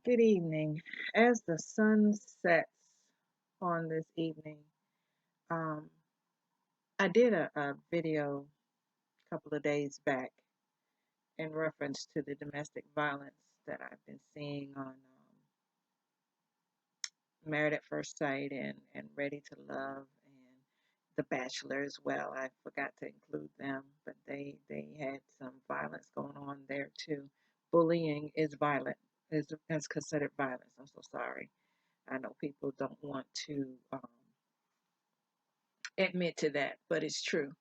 Good evening. As the sun sets on this evening, um, I did a video a couple of days back in reference to the domestic violence that I've been seeing on Married at First Sight and Ready to Love and The Bachelor as well. I forgot to include them, but they had some violence going on there too. Bullying is violent, is considered violence. I'm so sorry. I know people don't want to admit to that, but it's true.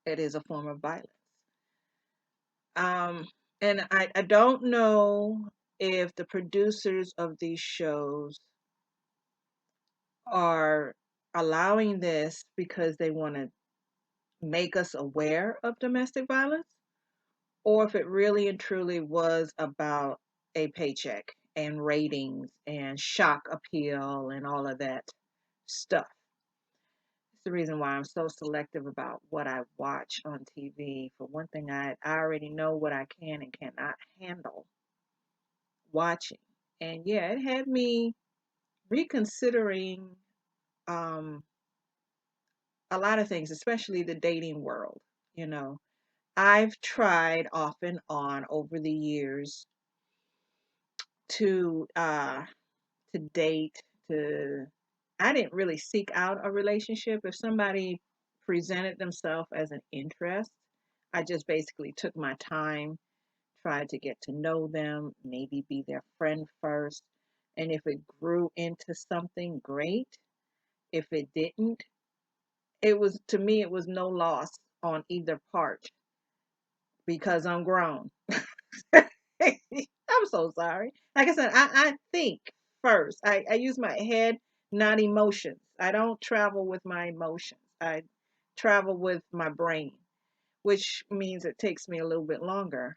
It is a form of violence. Um, and I don't know if the producers of these shows are allowing this because they want to make us aware of domestic violence, or if it really and truly was about a paycheck and ratings and shock appeal and all of that stuff. It's the reason why I'm so selective about what I watch on TV. For one thing, I already know what I can and cannot handle watching. And yeah, it had me reconsidering um, a lot of things, especially the dating world. You know, I've tried off and on over the years to to date. To I didn't really seek out a relationship. If somebody presented themselves as an interest, I just basically took my time, tried to get to know them, maybe be their friend first. And if it grew into something, great. If it didn't, it was, to me, it was no loss on either part because I'm grown. I'm so sorry. Like I said, I think first. I use my head, not emotions. I don't travel with my emotions. I travel with my brain, which means it takes me a little bit longer.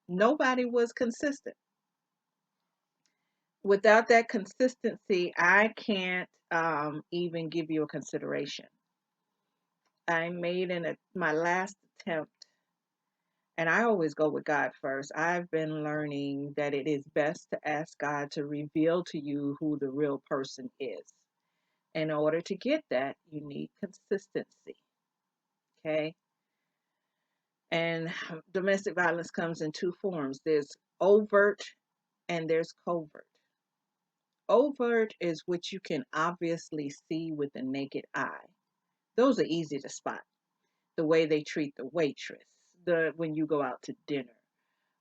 Nobody was consistent. Without that consistency, I can't even give you a consideration. I made my last attempt, and I always go with God first. I've been learning that it is best to ask God to reveal to you who the real person is. In order to get that, you need consistency. Okay. And domestic violence comes in two forms, there's overt and there's covert. Overt is what you can obviously see with the naked eye. Those are easy to spot. The way they treat the waitress, the when you go out to dinner,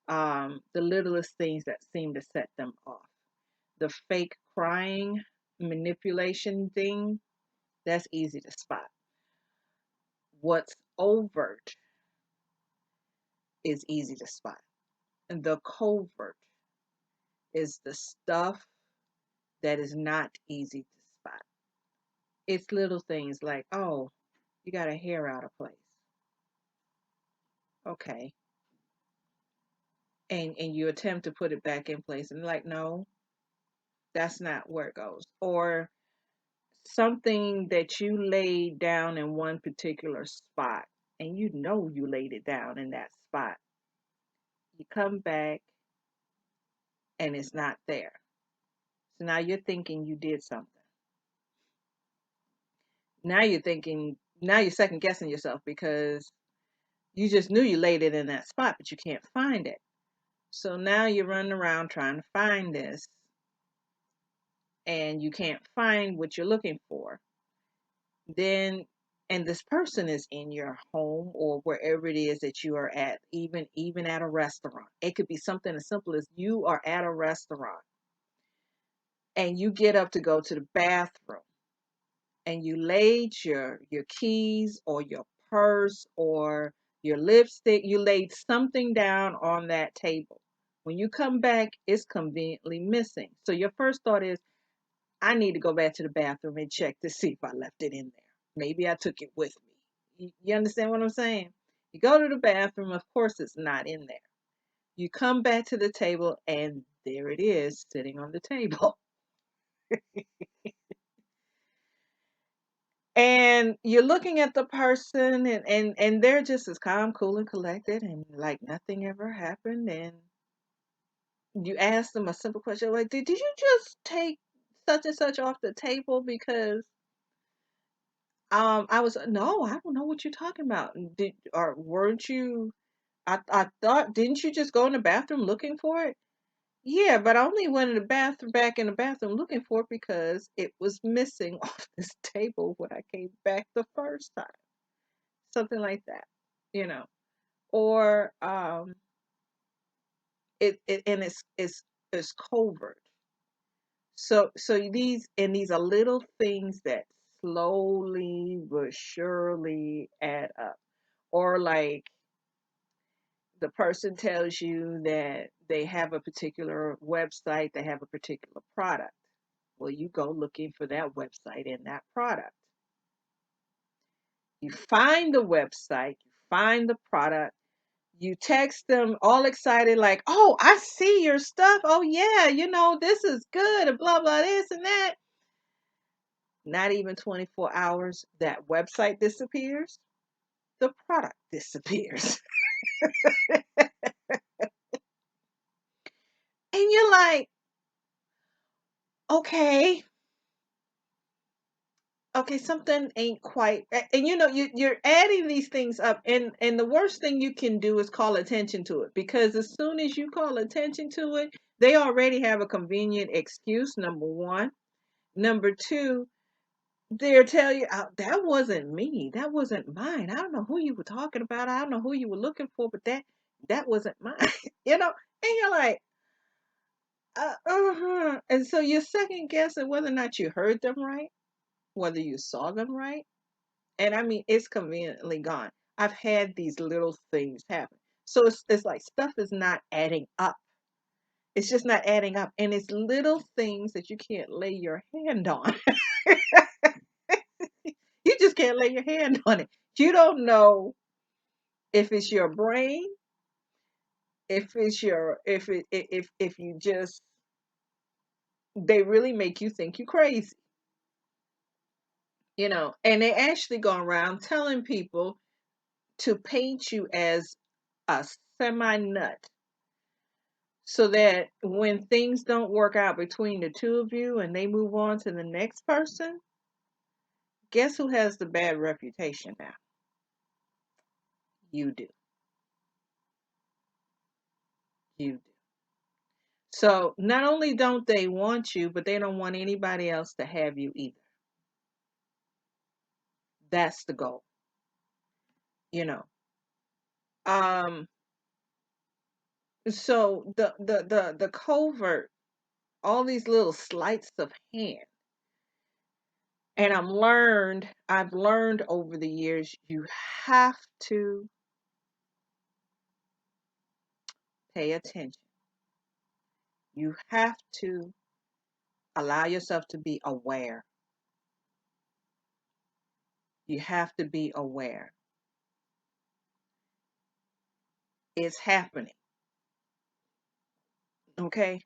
the littlest things that seem to set them off. The fake crying manipulation thing, that's easy to spot. What's overt is easy to spot. And the covert is the stuff that is not easy to spot. It's little things like, oh, you got a hair out of place. Okay. And you attempt to put it back in place and like, no, that's not where it goes. Or something that you laid down in one particular spot and you know you laid it down in that spot. You come back and it's not there. So now you're thinking you did something. Now you're second guessing yourself because you just knew you laid it in that spot, but you can't find it. So now you're running around trying to find this and you can't find what you're looking for. Then and this person is in your home or wherever it is that you are at, even at a restaurant. It could be something as simple as you are at a restaurant and you get up to go to the bathroom and you laid your keys or your purse or your lipstick, you laid something down on that table. When you come back, it's conveniently missing. So your first thought is, I need to go back to the bathroom and check to see if I left it in there. Maybe I took it with me. You understand what I'm saying? You go to the bathroom, of course it's not in there. You come back to the table and there it is sitting on the table. And you're looking at the person and they're just as calm, cool, and collected and like nothing ever happened. And you ask them a simple question like, did you just take such and such off the table because I was no, I don't know what you're talking about. Did or weren't you? I thought didn't you just go in the bathroom looking for it? Yeah, but I only went in the bathroom back in the bathroom looking for it because it was missing off this table when I came back the first time. Something like that, you know. Or it and it's covert. So these are little things that slowly but surely add up. Or like the person tells you that they have a particular website, they have a particular product. Well, you go looking for that website and that product. You find the website, you find the product, you text them all excited, like, oh, I see your stuff. Oh, yeah, this is good, and blah, blah, this and that. Not even 24 hours, that website disappears, the product disappears. And you're like, okay, okay, something ain't quite. And you're adding these things up, and the worst thing you can do is call attention to it, because as soon as you call attention to it, they already have a convenient excuse. Number one. Number two, they'll tell you, that wasn't me. That wasn't mine. I don't know who you were talking about. I don't know who you were looking for, but that wasn't mine. you know, and you're like, uh-huh. And so you're second guessing whether or not you heard them right, whether you saw them right. And I mean, it's conveniently gone. I've had these little things happen. So it's like stuff is not adding up. It's just not adding up. And it's little things that you can't lay your hand on. You just can't lay your hand on it. You don't know if it's your brain, if it's your if you just they really make you think you crazy, and they actually go around telling people to paint you as a semi nut, so that when things don't work out between the two of you and they move on to the next person, guess who has the bad reputation now? You do. You do. So not only don't they want you, but they don't want anybody else to have you either. That's the goal, you know. Um, so the covert, all these little sleights of hand, and I've learned over the years, you have to pay attention. You have to allow yourself to be aware. You have to be aware. It's happening. Okay?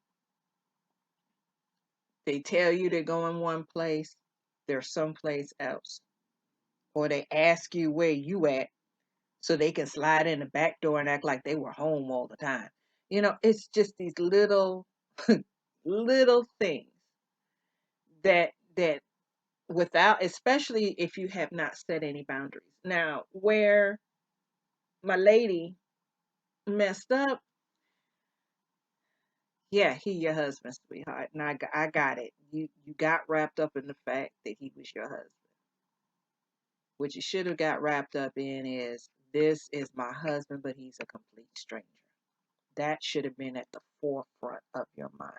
They tell you they're going one place, they're someplace else. Or they ask you where you at so they can slide in the back door and act like they were home all the time. It's just these little little things that without, especially if you have not set any boundaries. Now, where my lady messed up, yeah, he your husband, sweetheart, and I got it. You got wrapped up in the fact that he was your husband. What you should have got wrapped up in is, this is my husband, but he's a complete stranger. That should have been at the forefront of your mind.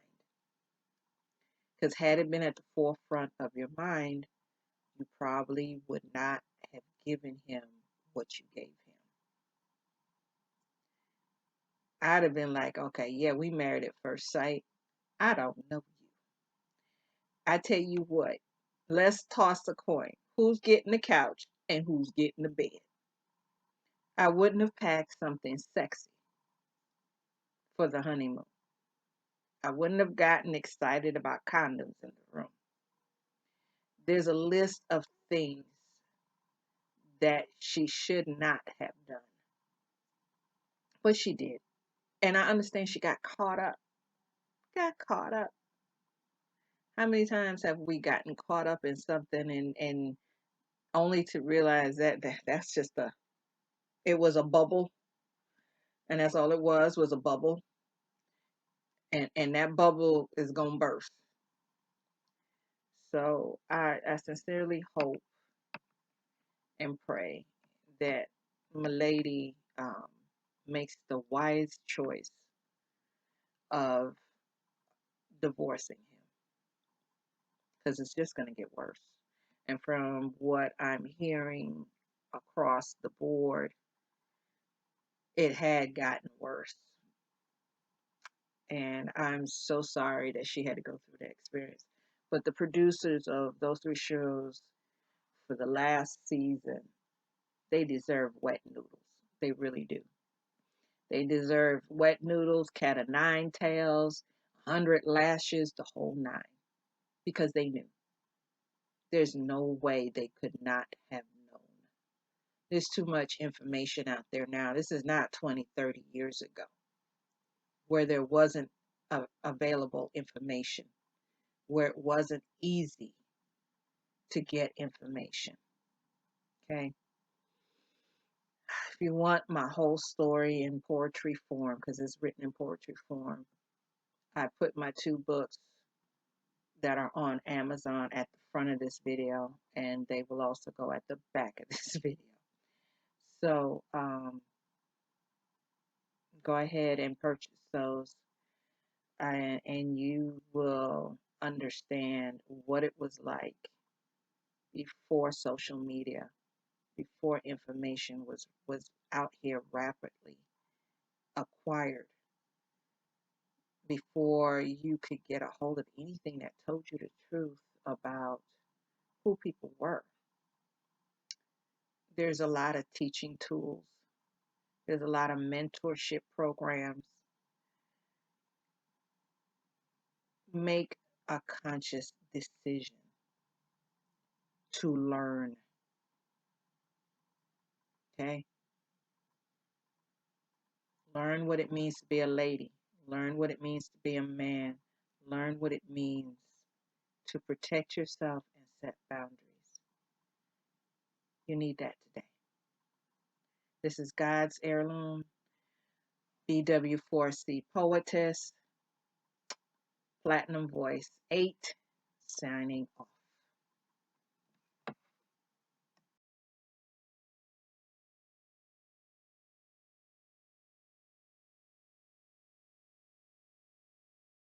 Because had it been at the forefront of your mind, you probably would not have given him what you gave him. I'd have been like, okay, yeah, we married at first sight. I don't know you. I tell you what, let's toss a coin. Who's getting the couch and who's getting the bed? I wouldn't have packed something sexy for the honeymoon. I wouldn't have gotten excited about condoms in the room. There's a list of things that she should not have done, but she did. And I understand she got caught up. got caught up. How many times have we gotten caught up in something and only to realize that's just it was a bubble, and that's all it was a bubble, and that bubble is gonna burst. So I sincerely hope and pray that Milady makes the wise choice of divorcing him, because it's just going to get worse. And from what I'm hearing across the board, it had gotten worse. And I'm so sorry that she had to go through that experience. But the producers of those three shows for the last season, they deserve wet noodles. They really do. They deserve wet noodles, cat of nine tails, 100 lashes, the whole nine, because they knew. There's no way they could not have known. There's too much information out there now. This is not 20, 30 years ago where there wasn't available information, where it wasn't easy to get information. Okay. If you want my whole story in poetry form, because it's written in poetry form, I put my two books that are on Amazon at the front of this video, and they will also go at the back of this video. So go ahead and purchase those, and you will understand what it was like before social media, before information was out here rapidly acquired, before you could get a hold of anything that told you the truth about who people were. There's a lot of teaching tools. There's a lot of mentorship programs. Make a conscious decision to learn. Okay? Learn what it means to be a lady. Learn what it means to be a man. Learn what it means to protect yourself and set boundaries. You need that today. This is God's Heirloom, BW4C Poetess, Platinum Voice 8, signing off.